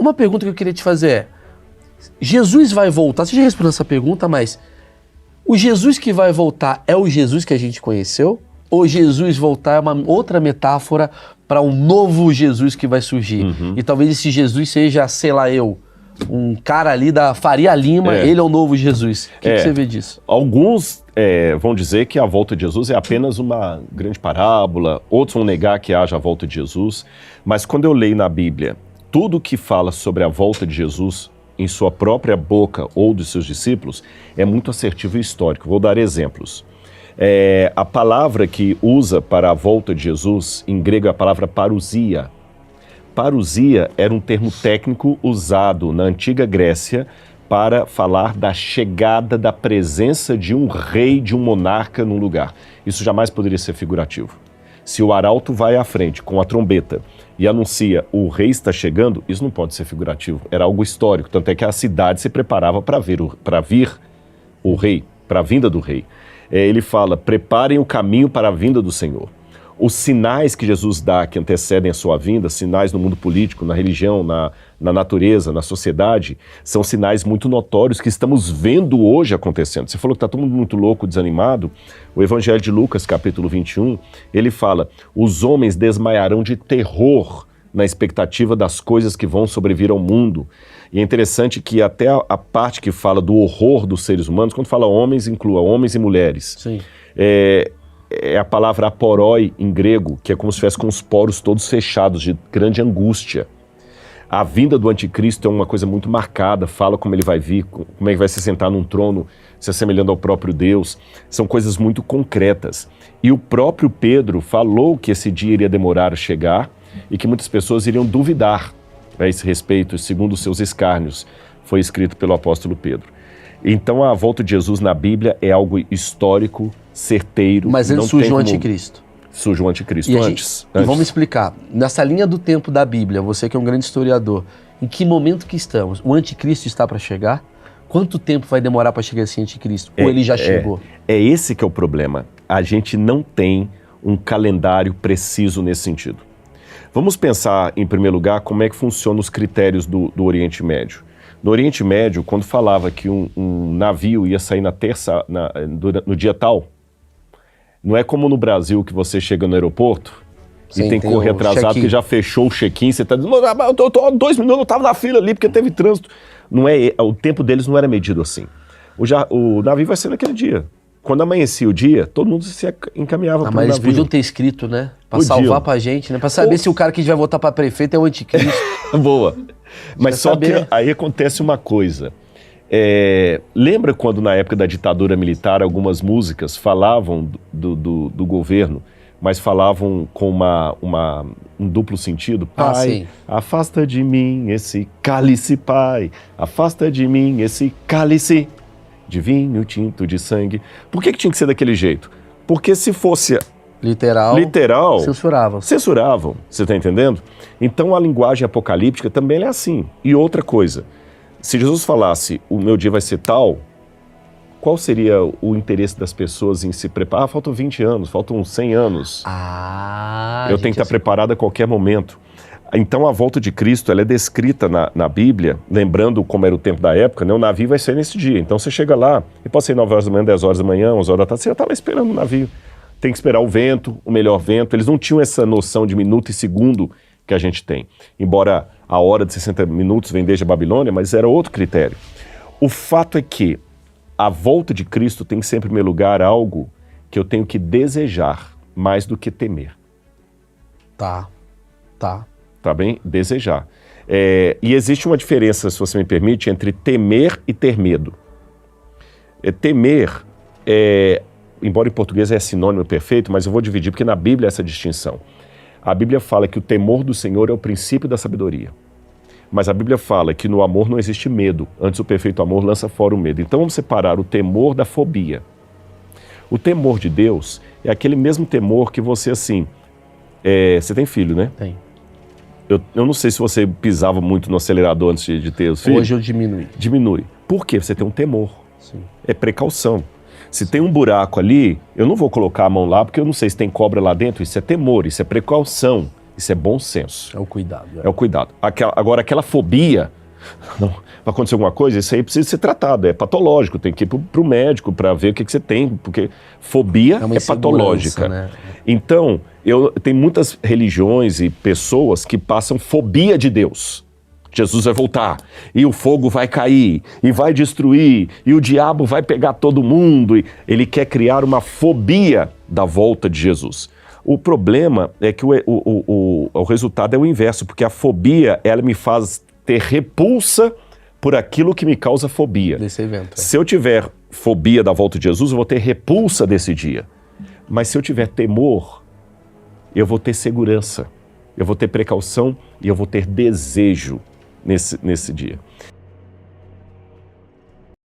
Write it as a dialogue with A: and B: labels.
A: Uma pergunta que eu queria te fazer é, Jesus vai voltar, você já respondeu essa pergunta, mas o Jesus que vai voltar é o Jesus que a gente conheceu? Ou Jesus voltar é uma outra metáfora para um novo Jesus que vai surgir? E talvez esse Jesus seja, sei lá um cara ali da Faria Lima, ele é o novo Jesus. O que você vê disso?
B: Alguns vão dizer que a volta de Jesus é apenas uma grande parábola, outros vão negar que haja a volta de Jesus, mas quando eu leio na Bíblia tudo que fala sobre a volta de Jesus em sua própria boca ou dos seus discípulos, é muito assertivo e histórico. Vou dar exemplos. A palavra que usa para a volta de Jesus, em grego é a palavra parousia. Parousia era um termo técnico usado na antiga Grécia para falar da chegada da presença de um rei, de um monarca num lugar. Isso jamais poderia ser figurativo. Se o arauto vai à frente com a trombeta e anuncia o rei está chegando, isso não pode ser figurativo. Era algo histórico, tanto é que a cidade se preparava para vir o rei, para a vinda do rei. Ele fala, preparem o caminho para a vinda do Senhor. Os sinais que Jesus dá, que antecedem a sua vinda, sinais no mundo político, na religião, na natureza, na sociedade, são sinais muito notórios que estamos vendo hoje acontecendo. Você falou que está todo mundo muito louco, desanimado. O Evangelho de Lucas, capítulo 21, ele fala, os homens desmaiarão de terror na expectativa das coisas que vão sobrevir ao mundo. E é interessante que até a parte que fala do horror dos seres humanos, quando fala homens, inclua homens e mulheres.
A: Sim.
B: É a palavra aporoi em grego, que é como se estivesse com os poros todos fechados, de grande angústia. A vinda do anticristo é uma coisa muito marcada, fala como ele vai vir, como é que vai se sentar num trono, se assemelhando ao próprio Deus. São coisas muito concretas. E o próprio Pedro falou que esse dia iria demorar a chegar e que muitas pessoas iriam duvidar a esse respeito, segundo os seus escárnios. Foi escrito pelo apóstolo Pedro. Então a volta de Jesus na Bíblia é algo histórico, certeiro.
A: Mas ele surge o anticristo.
B: Surge o anticristo antes.
A: E vamos explicar, nessa linha do tempo da Bíblia, você que é um grande historiador, em que momento que estamos? O anticristo está para chegar? Quanto tempo vai demorar para chegar esse anticristo? Ou ele já chegou?
B: É esse que é o problema. A gente não tem um calendário preciso nesse sentido. Vamos pensar, em primeiro lugar, como é que funcionam os critérios do Oriente Médio. No Oriente Médio, quando falava que um navio ia sair no dia tal, não é como no Brasil que você chega no aeroporto e tem que correr atrasado porque já fechou o check-in, você está dizendo, eu tô 2 minutos, eu estava na fila ali porque teve trânsito. Não é, o tempo deles não era medido assim. O navio vai ser naquele dia. Quando amanhecia o dia, todo mundo se encaminhava para o navio.
A: Mas eles podiam ter escrito, né? Para salvar pra gente, né? Para saber se o cara que a gente vai votar para prefeito é o anticristo.
B: Boa. Mas só que aí acontece uma coisa. Lembra quando na época da ditadura militar algumas músicas falavam do governo, mas falavam com um duplo sentido? Pai, afasta de mim esse cálice, pai. Afasta de mim esse cálice de vinho tinto de sangue. Por que tinha que ser daquele jeito? Porque se fosse literal, censuravam. Você está entendendo? Então a linguagem apocalíptica também é assim. E outra coisa, se Jesus falasse, o meu dia vai ser tal, qual seria o interesse das pessoas em se preparar? Faltam 20 anos, faltam 100 anos. Eu tenho que estar preparado a qualquer momento. Então a volta de Cristo ela é descrita na Bíblia, lembrando como era o tempo da época, né? O navio vai sair nesse dia. Então você chega lá, e pode ser 9 horas da manhã, 10 horas da manhã, 11 horas da tarde, você já está lá esperando o navio. Tem que esperar o vento, o melhor vento. Eles não tinham essa noção de minuto e segundo que a gente tem. Embora a hora de 60 minutos vem desde a Babilônia, mas era outro critério. O fato é que a volta de Cristo tem sempre, em primeiro lugar, algo que eu tenho que desejar mais do que temer. Tá bem? Desejar. E existe uma diferença, se você me permite, entre temer e ter medo. Temer, embora em português é sinônimo perfeito, mas eu vou dividir, porque na Bíblia é essa distinção. A Bíblia fala que o temor do Senhor é o princípio da sabedoria. Mas a Bíblia fala que no amor não existe medo. Antes o perfeito amor lança fora o medo. Então vamos separar o temor da fobia. O temor de Deus é aquele mesmo temor que você, assim... você tem filho, né?
A: Tem.
B: Eu não sei se você pisava muito no acelerador antes de ter os filhos.
A: Hoje eu diminui.
B: Diminui. Por quê? Você tem um temor.
A: Sim.
B: É precaução. Se tem um buraco ali, eu não vou colocar a mão lá porque eu não sei se tem cobra lá dentro. Isso é temor, isso é precaução. Isso é bom senso.
A: É o cuidado.
B: É o cuidado. Agora, aquela fobia, não, vai acontecer alguma coisa, isso aí precisa ser tratado, é patológico, tem que ir pro médico para ver o que você tem, porque fobia é patológica.
A: Né?
B: Então, tem muitas religiões e pessoas que passam fobia de Deus. Jesus vai voltar, e o fogo vai cair, e vai destruir, e o diabo vai pegar todo mundo. E ele quer criar uma fobia da volta de Jesus. O problema é que o resultado é o inverso, porque a fobia, ela me faz ter repulsa por aquilo que me causa fobia.
A: Desse evento.
B: Se eu tiver fobia da volta de Jesus, eu vou ter repulsa desse dia. Mas se eu tiver temor, eu vou ter segurança, eu vou ter precaução e eu vou ter desejo nesse dia.